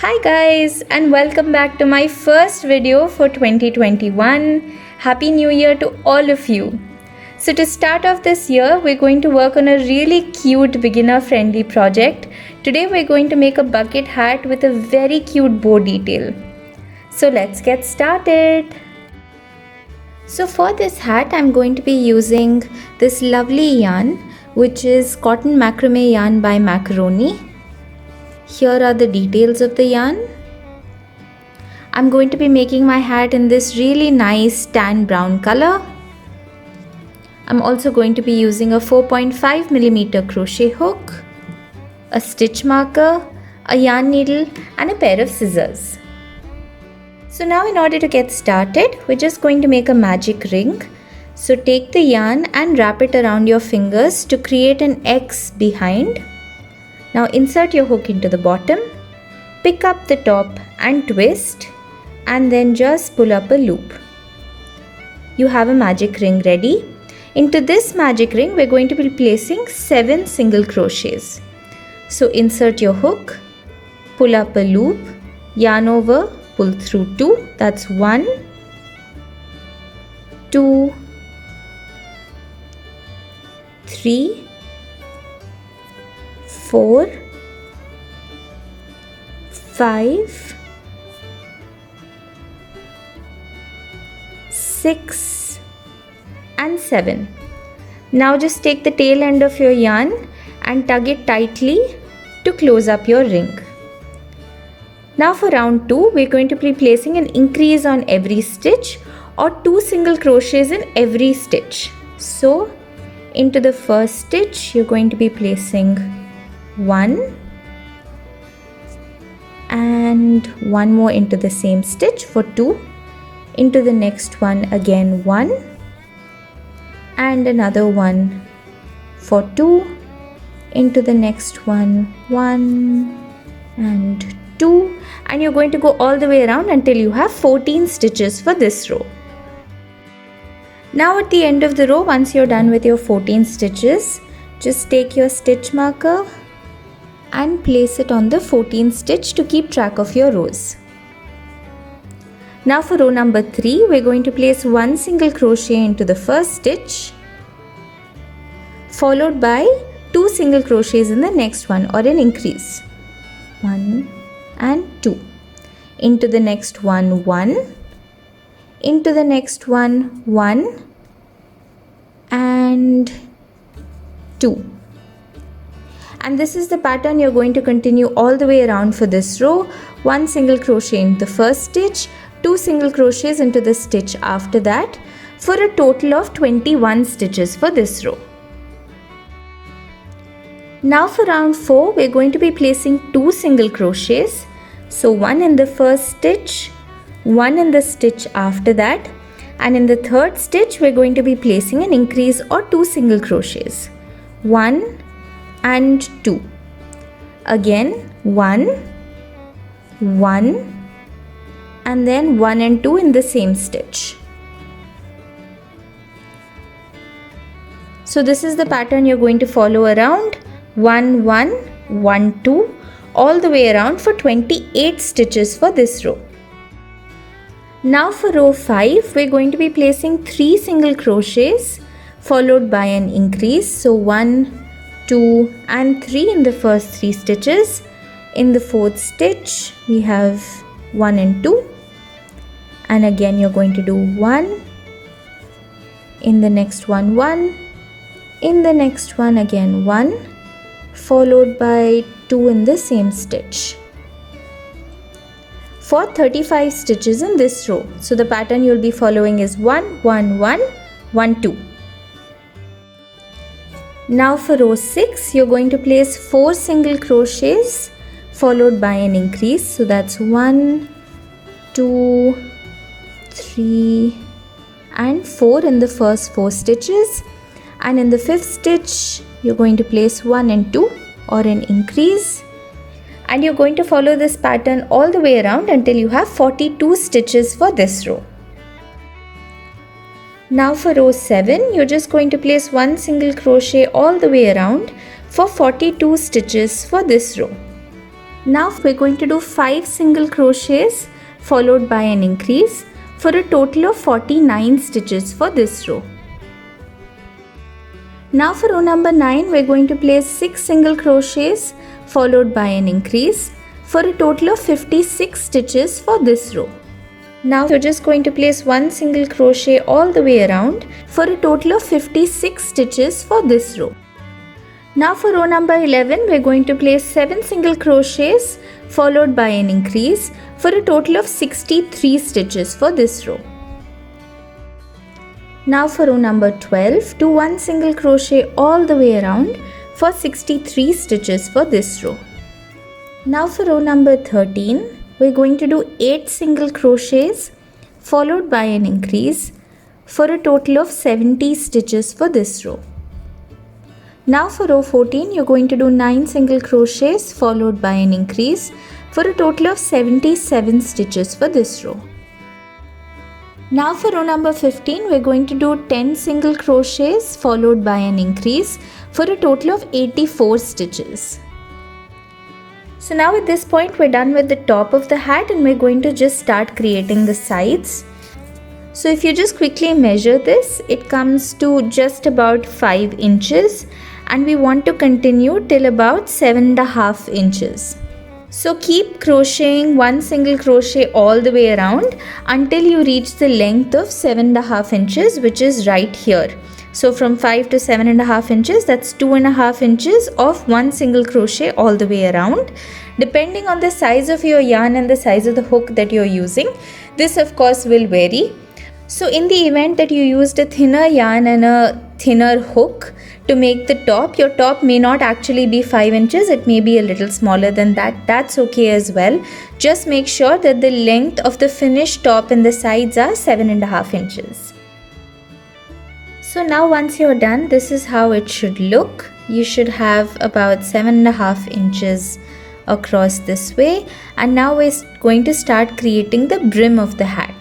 Hi guys, and welcome back to my first video for 2021. Happy New Year to all of you. So to start off this year, we're going to work on a really cute beginner friendly project. Today we're going to make a bucket hat with a very cute bow detail. So let's get started. So for this hat, I'm going to be using this lovely yarn, which is cotton macrame yarn by Macaroni. Here are the details of the yarn. I'm going to be making my hat in this really nice tan brown color. I'm also going to be using a 4.5mm crochet hook, a stitch marker, a yarn needle and a pair of scissors. So now in order to get started, we're just going to make a magic ring. So take the yarn and wrap it around your fingers to create an X behind. Now insert your hook into the bottom, pick up the top and twist, and then just pull up a loop. You have a magic ring ready. Into this magic ring, we're going to be placing 7 single crochets. So insert your hook, pull up a loop, yarn over, pull through 2. That's 1, 2, 3, 4, 5, 6 and 7. Now just take the tail end of your yarn and tug it tightly to close up your ring. Now for round 2, we're going to be placing an increase on every stitch or 2 single crochets in every stitch. So into the first stitch, you're going to be placing 1 and 1 more into the same stitch for 2, into the next one again 1 and another one for 2, into the next one 1 and 2, and you're going to go all the way around until you have 14 stitches for this row. Now at the end of the row, once you're done with your 14 stitches, just take your stitch marker and place it on the 14th stitch to keep track of your rows. Now for row number 3, we're going to place 1 single crochet into the first stitch, followed by 2 single crochets in the next one or an increase. 1 and 2. Into the next one 1, into the next one 1 and 2. And this is the pattern you're going to continue all the way around for this row. 1 single crochet in the first stitch, 2 single crochets into the stitch after that, for a total of 21 stitches for this row. Now for round 4, we're going to be placing 2 single crochets. So 1 in the first stitch, 1 in the stitch after that, and in the third stitch we're going to be placing an increase or 2 single crochets. 1 and 2. Again 1, 1 and then 1 and 2 in the same stitch. So this is the pattern you're going to follow around 1, 1, 1, 2 all the way around for 28 stitches for this row. Now for row 5, we're going to be placing 3 single crochets followed by an increase. So 1, 2 and 3 in the first 3 stitches. In the fourth stitch we have 1 and 2, and again you're going to do 1, in the next one 1, in the next one again 1, followed by 2 in the same stitch for 35 stitches in this row. So the pattern you'll be following is 1, 1, 1, 1, 2. Now for row 6, you're going to place 4 single crochets followed by an increase. So that's 1, 2, 3 and 4 in the first 4 stitches. And in the 5th stitch, you're going to place 1 and 2 or an increase. And you're going to follow this pattern all the way around until you have 42 stitches for this row. Now for row 7, you're just going to place 1 single crochet all the way around for 42 stitches for this row. Now we're going to do 5 single crochets followed by an increase for a total of 49 stitches for this row. Now for row number 9, we're going to place 6 single crochets followed by an increase for a total of 56 stitches for this row. Now you're just going to place 1 single crochet all the way around for a total of 56 stitches for this row. Now for row number 11, we're going to place 7 single crochets followed by an increase for a total of 63 stitches for this row. Now for row number 12, do 1 single crochet all the way around for 63 stitches for this row. Now for row number 13, we're going to do 8 single crochets followed by an increase for a total of 70 stitches for this row. Now for row 14, you're going to do 9 single crochets followed by an increase for a total of 77 stitches for this row. Now for row number 15, we're going to do 10 single crochets followed by an increase for a total of 84 stitches. So now at this point, we're done with the top of the hat and we're going to just start creating the sides. So if you just quickly measure this, it comes to just about 5 inches and we want to continue till about 7.5 inches. So keep crocheting 1 single crochet all the way around until you reach the length of 7.5 inches, which is right here. So from 5 to 7.5 inches, that's 2.5 inches of 1 single crochet all the way around. Depending on the size of your yarn and the size of the hook that you're using, this of course will vary. So in the event that you used a thinner yarn and a thinner hook to make the top, your top may not actually be 5 inches, it may be a little smaller than that. That's okay as well. Just make sure that the length of the finished top and the sides are 7.5 inches. So now once you're done, this is how it should look. You should have about 7.5 inches across this way, and now we're going to start creating the brim of the hat.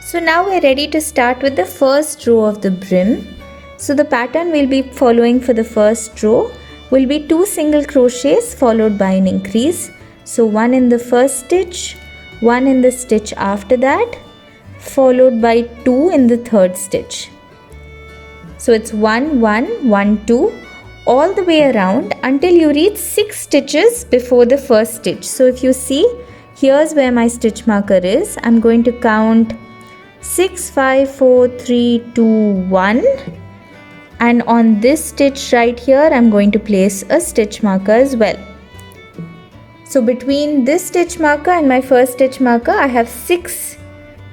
So now we're ready to start with the first row of the brim. So the pattern we'll be following for the first row will be 2 single crochets followed by an increase. So 1 in the first stitch, 1 in the stitch after that, followed by 2 in the third stitch. So it's 1, 1, 1, 2 all the way around until you reach 6 stitches before the first stitch. So if you see, here's where my stitch marker is. I'm going to count 6, 5, 4, 3, 2, 1. And on this stitch right here, I'm going to place a stitch marker as well. So between this stitch marker and my first stitch marker, I have 6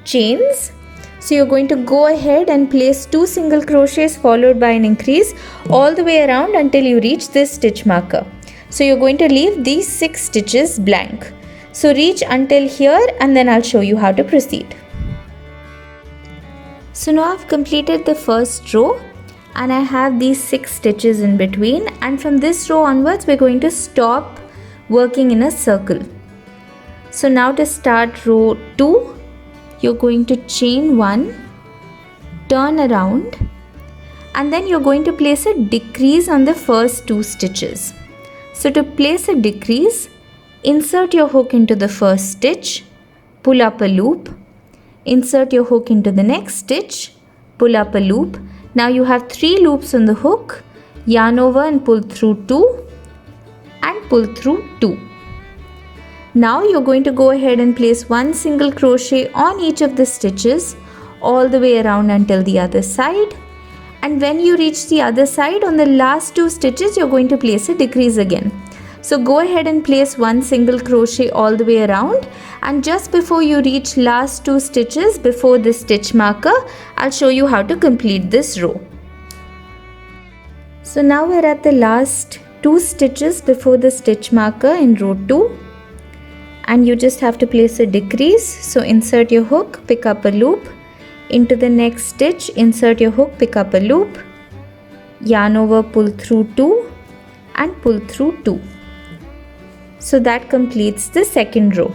chains. So you're going to go ahead and place 2 single crochets followed by an increase all the way around until you reach this stitch marker. So you're going to leave these 6 stitches blank. So reach until here and then I'll show you how to proceed. So now I've completed the first row and I have these 6 stitches in between, and from this row onwards we're going to stop working in a circle. So now to start row 2, you're going to chain 1, turn around, and then you're going to place a decrease on the first 2 stitches. So to place a decrease, insert your hook into the first stitch, pull up a loop, insert your hook into the next stitch, pull up a loop. Now you have 3 loops on the hook, yarn over and pull through 2 and pull through 2. Now you're going to go ahead and place 1 single crochet on each of the stitches all the way around until the other side, and when you reach the other side, on the last 2 stitches you're going to place a decrease again. So go ahead and place 1 single crochet all the way around, and just before you reach last 2 stitches before the stitch marker, I'll show you how to complete this row. So now we're at the last 2 stitches before the stitch marker in row 2, and you just have to place a decrease. So insert your hook, pick up a loop, into the next stitch, insert your hook, pick up a loop, yarn over, pull through 2 and pull through 2. So that completes the second row.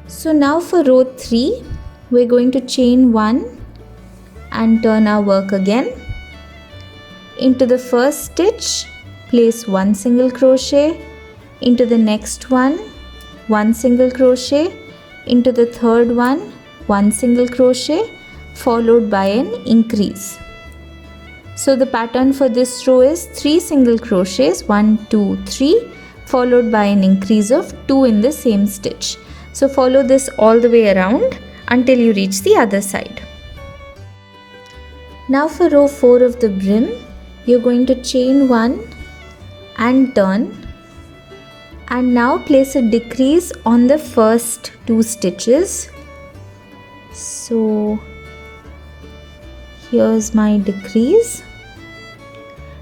So now for row 3, we're going to chain 1 and turn our work again. Into the first stitch, place 1 single crochet, into the next one 1 single crochet, into the third one 1 single crochet, followed by an increase. So the pattern for this row is 3 single crochets, 1 2 3, followed by an increase of 2 in the same stitch. So follow this all the way around until you reach the other side. Now for row 4 of the brim, you're going to chain 1 and turn, and now place a decrease on the first 2 stitches. So here's my decrease,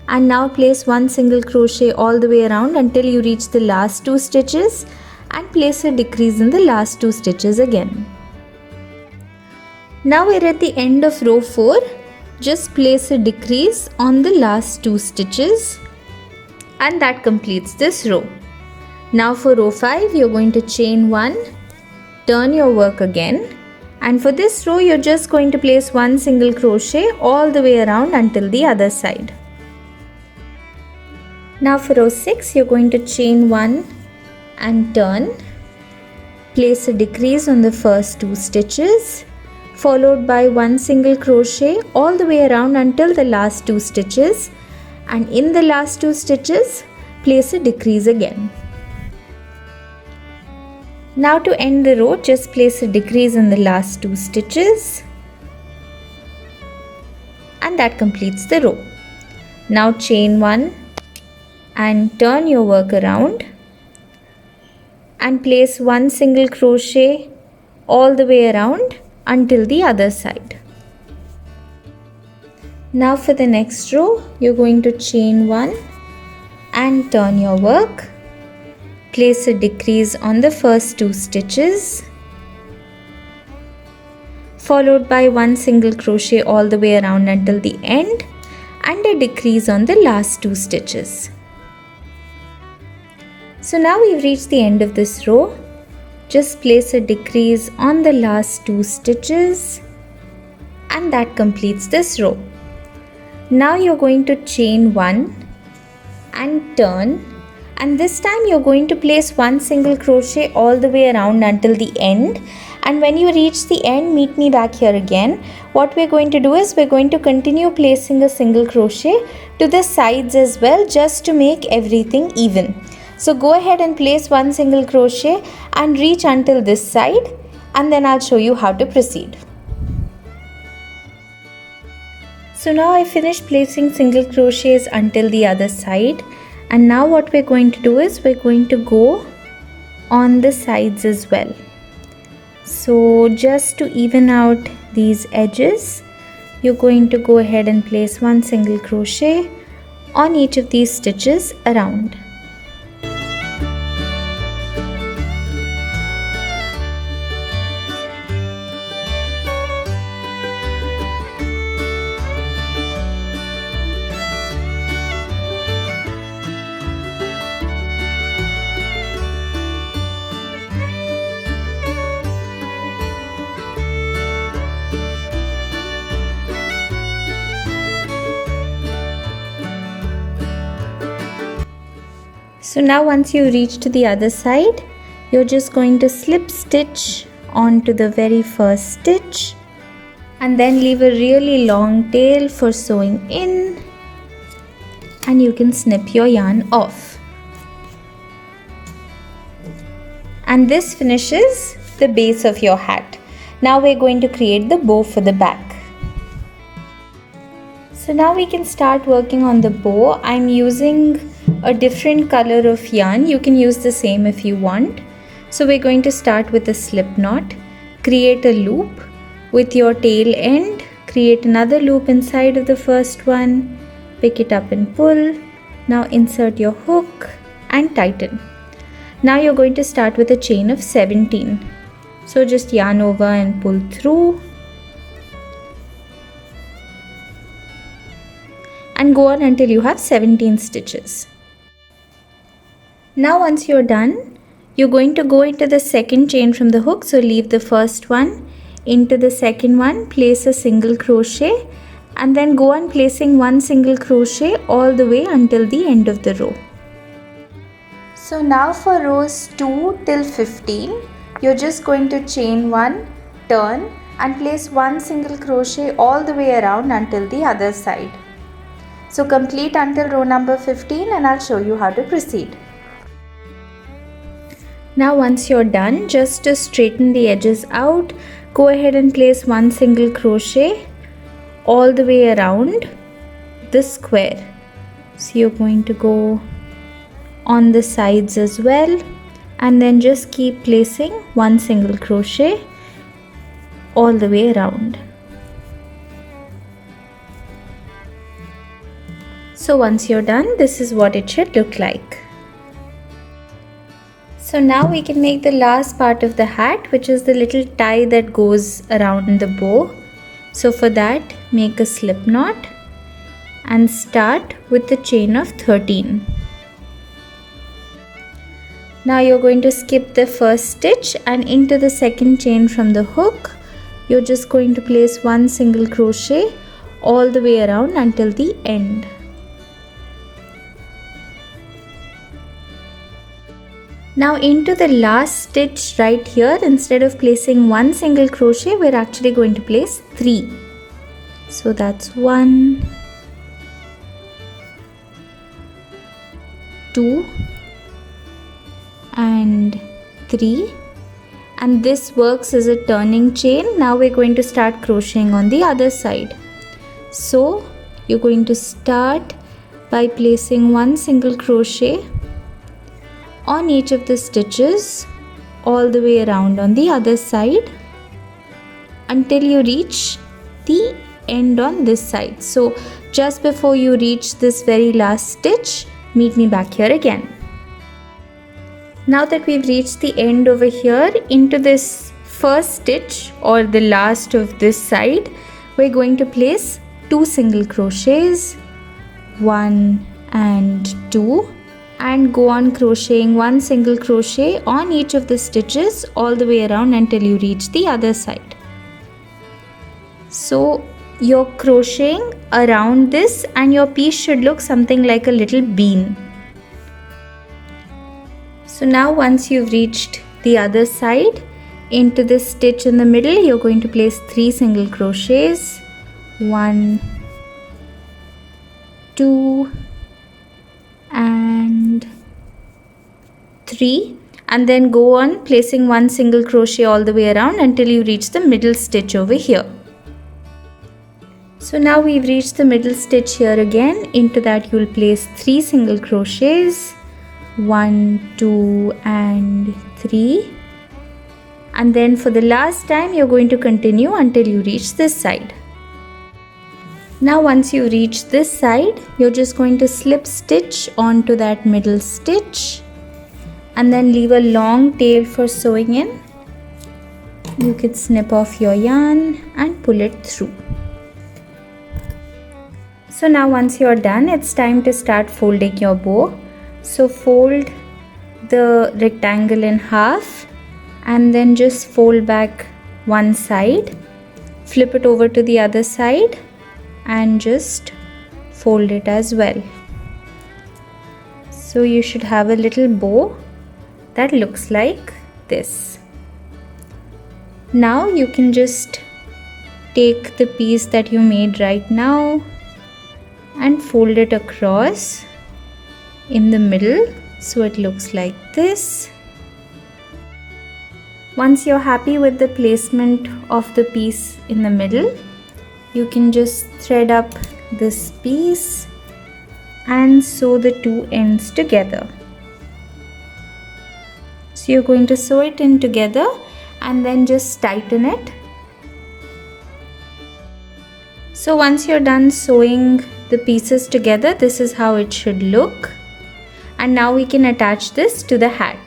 and now place 1 single crochet all the way around until you reach the last 2 stitches, and place a decrease in the last 2 stitches again. Now we're at the end of row 4. Just place a decrease on the last 2 stitches, and that completes this row. Now for row 5, you're going to chain 1, turn your work again, and for this row you're just going to place 1 single crochet all the way around until the other side. Now for row 6, you're going to chain 1 and turn, place a decrease on the first 2 stitches, followed by 1 single crochet all the way around until the last 2 stitches, and in the last 2 stitches place a decrease again. Now to end the row, just place a decrease in the last 2 stitches, and that completes the row. Now chain 1 and turn your work around and place 1 single crochet all the way around until the other side. Now for the next row, you're going to chain 1 and turn your work, place a decrease on the first 2 stitches, followed by 1 single crochet all the way around until the end, and a decrease on the last 2 stitches. So now we've reached the end of this row. Just place a decrease on the last 2 stitches, and that completes this row. Now you're going to chain 1 and turn, and this time you're going to place 1 single crochet all the way around until the end, and when you reach the end, meet me back here again. What we're going to do is we're going to continue placing a single crochet to the sides as well, just to make everything even. So go ahead and place 1 single crochet and reach until this side, and then I'll show you how to proceed. So now I finished placing single crochets until the other side, and now what we're going to do is we're going to go on the sides as well. So just to even out these edges, you're going to go ahead and place 1 single crochet on each of these stitches around. So now once you reach to the other side, you're just going to slip stitch onto the very first stitch, and then leave a really long tail for sewing in, and you can snip your yarn off. And this finishes the base of your hat. Now we're going to create the bow for the back. So now we can start working on the bow. I'm using a different color of yarn. You can use the same if you want. So we're going to start with a slip knot. Create a loop with your tail end. Create another loop inside of the first one. Pick it up and pull. Now insert your hook and tighten. Now you're going to start with a chain of 17. So just yarn over and pull through. And go on until you have 17 stitches. Now once you're done, you're going to go into the second chain from the hook. So leave the first one, into the second one, place a single crochet and then go on placing one single crochet all the way until the end of the row. So now for rows 2 till 15, you're just going to chain 1, turn and place one single crochet all the way around until the other side. So complete until row number 15 and I'll show you how to proceed. Now once you're done, just to straighten the edges out, go ahead and place one single crochet all the way around the square. So you're going to go on the sides as well, and then just keep placing one single crochet all the way around. So once you're done, this is what it should look like. So now we can make the last part of the hat, which is the little tie that goes around the bow. So for that, make a slip knot and start with the chain of 13. Now you're going to skip the first stitch and into the second chain from the hook, you're just going to place one single crochet all the way around until the end. Now into the last stitch right here, instead of placing one single crochet, we're actually going to place 3. So that's 1, 2 and 3, and this works as a turning chain. Now we're going to start crocheting on the other side. So you're going to start by placing one single crochet on each of the stitches all the way around on the other side until you reach the end on this side. So just before you reach this very last stitch, meet me back here again. Now that we've reached the end over here, into this first stitch or the last of this side, we're going to place 2 single crochets, 1 and 2, and go on crocheting one single crochet on each of the stitches all the way around until you reach the other side. So you're crocheting around this and your piece should look something like a little bean. So now once you've reached the other side, into this stitch in the middle, you're going to place 3 single crochets, 1, 2 and 3, and then go on placing one single crochet all the way around until you reach the middle stitch over here. So now we've reached the middle stitch here again. Into that you'll place 3 single crochets, 1, 2 and 3, and then for the last time you're going to continue until you reach this side. Now once you reach this side, you're just going to slip stitch onto that middle stitch and then leave a long tail for sewing in. You could snip off your yarn and pull it through. So now once you're done, it's time to start folding your bow. So fold the rectangle in half and then just fold back one side, flip it over to the other side and just fold it as well. So you should have a little bow that looks like this. Now you can just take the piece that you made right now and fold it across in the middle so it looks like this. Once you're happy with the placement of the piece in the middle, you can just thread up this piece and sew the 2 ends together. So you're going to sew it in together and then just tighten it. So once you're done sewing the pieces together, this is how it should look. And now we can attach this to the hat.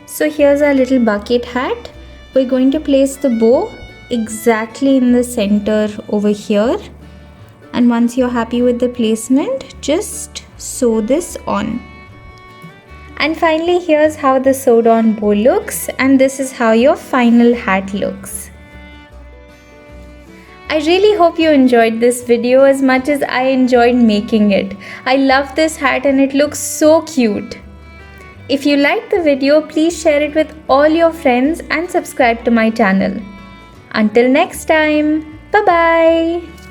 So here's our little bucket hat. We're going to place the bow exactly in the center over here, and once you're happy with the placement, just sew this on. And finally, here's how the sewed on bow looks, and this is how your final hat looks. I really hope you enjoyed this video as much as I enjoyed making it. I love this hat and it looks so cute. If you liked the video, please share it with all your friends and subscribe to my channel. Until next time, bye bye.